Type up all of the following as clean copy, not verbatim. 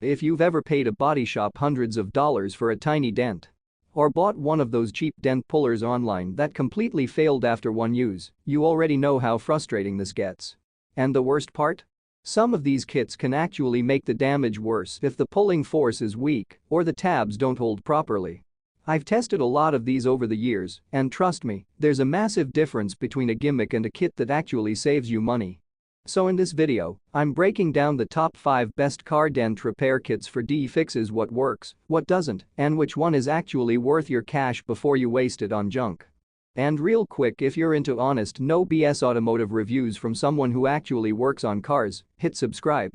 If you've ever paid a body shop hundreds of dollars for a tiny dent, or bought one of those cheap dent pullers online that completely failed after one use, you already know how frustrating this gets. And the worst part? Some of these kits can actually make the damage worse if the pulling force is weak or the tabs don't hold properly. I've tested a lot of these over the years, and trust me, there's a massive difference between a gimmick and a kit that actually saves you money. So in this video, I'm breaking down the top 5 best car dent repair kits for fixes, what works, what doesn't, and which one is actually worth your cash before you waste it on junk. And real quick, if you're into honest, no BS automotive reviews from someone who actually works on cars, hit subscribe.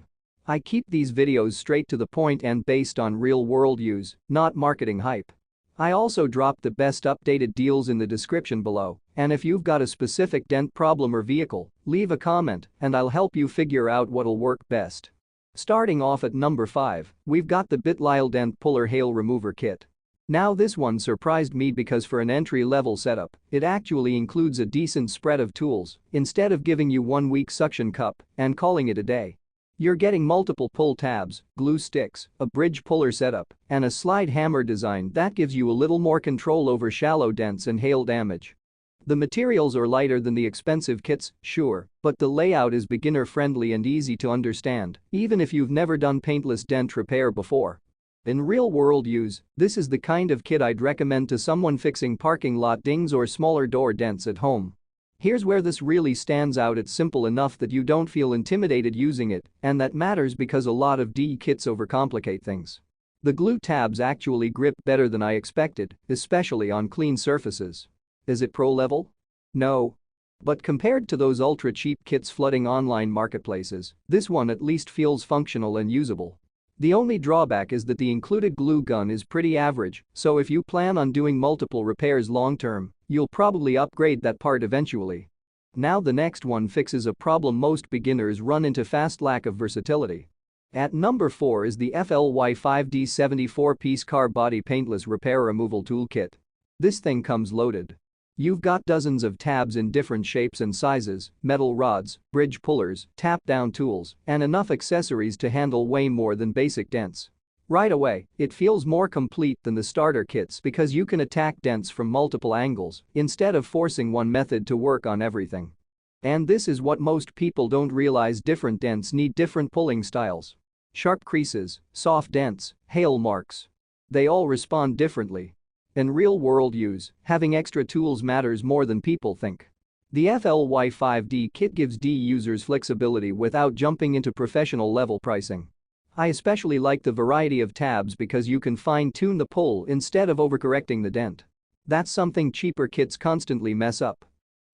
I keep these videos straight to the point and based on real-world use, not marketing hype. I also drop the best updated deals in the description below, and if you've got a specific dent problem or vehicle, leave a comment and I'll help you figure out what'll work best. Starting off at number 5, we've got the Bitlyle Dent Puller Hail Remover Kit. Now this one surprised me because for an entry-level setup, it actually includes a decent spread of tools instead of giving you one weak suction cup and calling it a day. You're getting multiple pull tabs, glue sticks, a bridge puller setup, and a slide hammer design that gives you a little more control over shallow dents and hail damage. The materials are lighter than the expensive kits, sure, but the layout is beginner-friendly and easy to understand, even if you've never done paintless dent repair before. In real-world use, this is the kind of kit I'd recommend to someone fixing parking lot dings or smaller door dents at home. Here's where this really stands out: it's simple enough that you don't feel intimidated using it, and that matters because a lot of kits overcomplicate things. The glue tabs actually grip better than I expected, especially on clean surfaces. Is it pro level? No. But compared to those ultra-cheap kits flooding online marketplaces, this one at least feels functional and usable. The only drawback is that the included glue gun is pretty average, so if you plan on doing multiple repairs long-term, you'll probably upgrade that part eventually. Now the next one fixes a problem most beginners run into: fast lack of versatility. At number 4 is the FLY5D 74-piece car body paintless repair removal toolkit. This thing comes loaded. You've got dozens of tabs in different shapes and sizes, metal rods, bridge pullers, tap-down tools, and enough accessories to handle way more than basic dents. Right away, it feels more complete than the starter kits because you can attack dents from multiple angles instead of forcing one method to work on everything. And this is what most people don't realize: different dents need different pulling styles. Sharp creases, soft dents, hail marks. They all respond differently. In real-world use, having extra tools matters more than people think. The FLY5D kit gives users flexibility without jumping into professional-level pricing. I especially like the variety of tabs because you can fine-tune the pull instead of overcorrecting the dent. That's something cheaper kits constantly mess up.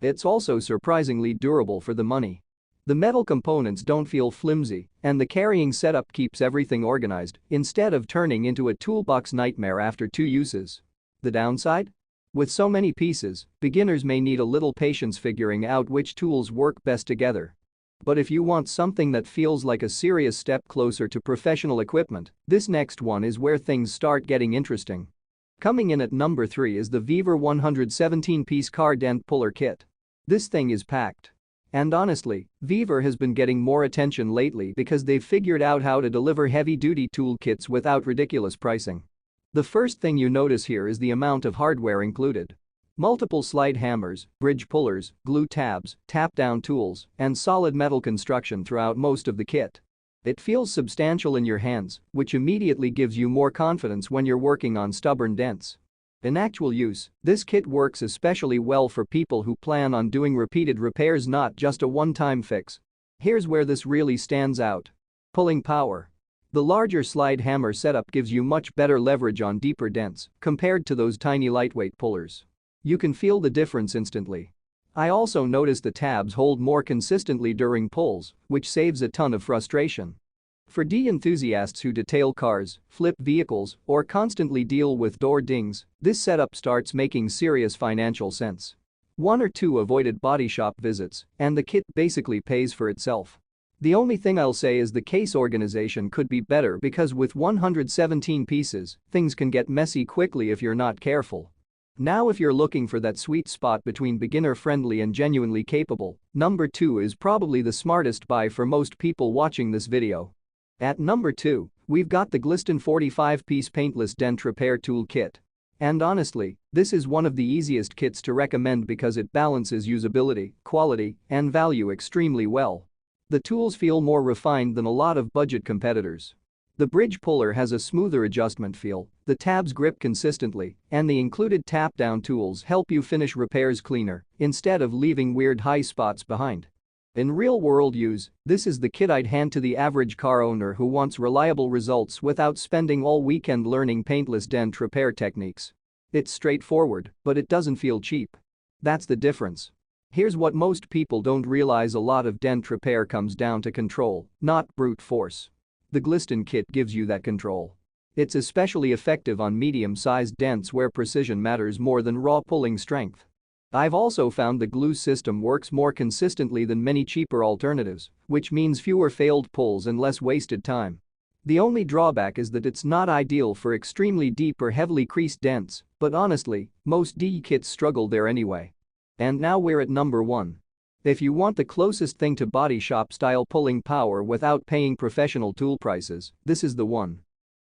It's also surprisingly durable for the money. The metal components don't feel flimsy, and the carrying setup keeps everything organized instead of turning into a toolbox nightmare after 2 uses. The downside? With so many pieces, beginners may need a little patience figuring out which tools work best together. But if you want something that feels like a serious step closer to professional equipment, this next one is where things start getting interesting. Coming in at number 3 is the VEVOR 117-piece car dent puller kit. This thing is packed. And honestly, VEVOR has been getting more attention lately because they've figured out how to deliver heavy-duty toolkits without ridiculous pricing. The first thing you notice here is the amount of hardware included. Multiple slide hammers, bridge pullers, glue tabs, tap-down tools, and solid metal construction throughout most of the kit. It feels substantial in your hands, which immediately gives you more confidence when you're working on stubborn dents. In actual use, this kit works especially well for people who plan on doing repeated repairs, not just a one-time fix. Here's where this really stands out. Pulling power. The larger slide hammer setup gives you much better leverage on deeper dents compared to those tiny lightweight pullers. You can feel the difference instantly. I also noticed the tabs hold more consistently during pulls, which saves a ton of frustration. For enthusiasts who detail cars, flip vehicles, or constantly deal with door dings, this setup starts making serious financial sense. 1 or 2 avoided body shop visits, and the kit basically pays for itself. The only thing I'll say is the case organization could be better because with 117 pieces, things can get messy quickly if you're not careful. Now if you're looking for that sweet spot between beginner-friendly and genuinely capable, number 2 is probably the smartest buy for most people watching this video. At number 2, we've got the GLISTON 45-piece Paintless Dent Repair Tool Kit. And honestly, this is one of the easiest kits to recommend because it balances usability, quality, and value extremely well. The tools feel more refined than a lot of budget competitors. The bridge puller has a smoother adjustment feel, the tabs grip consistently, and the included tap-down tools help you finish repairs cleaner instead of leaving weird high spots behind. In real-world use, this is the kit I'd hand to the average car owner who wants reliable results without spending all weekend learning paintless dent repair techniques. It's straightforward, but it doesn't feel cheap. That's the difference. Here's what most people don't realize: a lot of dent repair comes down to control, not brute force. The GLISTON kit gives you that control. It's especially effective on medium-sized dents where precision matters more than raw pulling strength. I've also found the glue system works more consistently than many cheaper alternatives, which means fewer failed pulls and less wasted time. The only drawback is that it's not ideal for extremely deep or heavily creased dents, but honestly, most DE kits struggle there anyway. And now we're at number 1. If you want the closest thing to body shop style pulling power without paying professional tool prices, this is the one.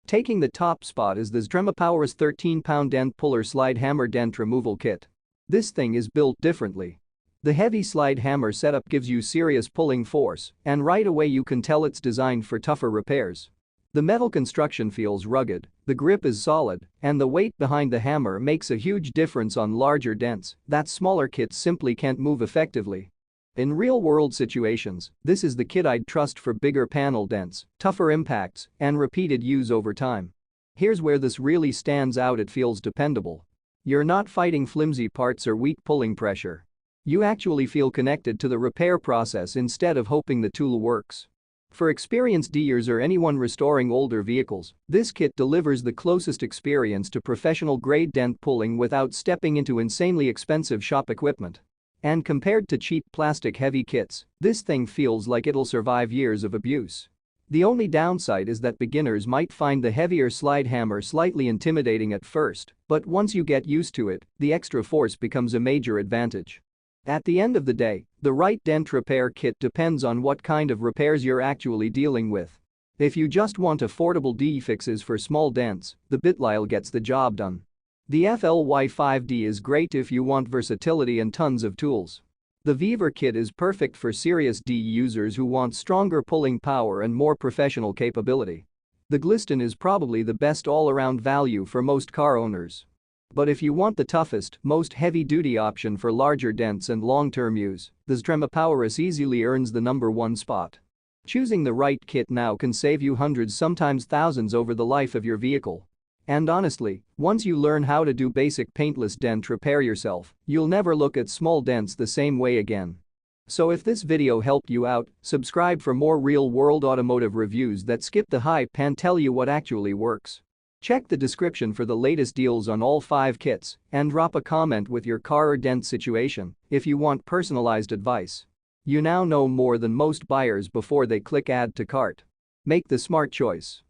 Taking the top spot is the XtremepowerUS 13-pound dent puller slide hammer dent removal kit. This thing is built differently. The heavy slide hammer setup gives you serious pulling force, and right away you can tell it's designed for tougher repairs. The metal construction feels rugged, the grip is solid, and the weight behind the hammer makes a huge difference on larger dents that smaller kits simply can't move effectively. In real-world situations, this is the kit I'd trust for bigger panel dents, tougher impacts, and repeated use over time. Here's where this really stands out: it feels dependable. You're not fighting flimsy parts or weak pulling pressure. You actually feel connected to the repair process instead of hoping the tool works. For experienced DEers or anyone restoring older vehicles, this kit delivers the closest experience to professional-grade dent pulling without stepping into insanely expensive shop equipment. And compared to cheap plastic-heavy kits, this thing feels like it'll survive years of abuse. The only downside is that beginners might find the heavier slide hammer slightly intimidating at first, but once you get used to it, the extra force becomes a major advantage. At the end of the day, the right dent repair kit depends on what kind of repairs you're actually dealing with. If you just want affordable DE fixes for small dents, the Bitlyle gets the job done. The FLY5D is great if you want versatility and tons of tools. The VEVOR kit is perfect for serious DE users who want stronger pulling power and more professional capability. The GLISTON is probably the best all-around value for most car owners. But if you want the toughest, most heavy-duty option for larger dents and long-term use, the XtremepowerUS easily earns the number 1 spot. Choosing the right kit now can save you hundreds, sometimes thousands, over the life of your vehicle. And honestly, once you learn how to do basic paintless dent repair yourself, you'll never look at small dents the same way again. So if this video helped you out, subscribe for more real-world automotive reviews that skip the hype and tell you what actually works. Check the description for the latest deals on all 5 kits and drop a comment with your car or dent situation if you want personalized advice. You now know more than most buyers before they click add to cart. Make the smart choice.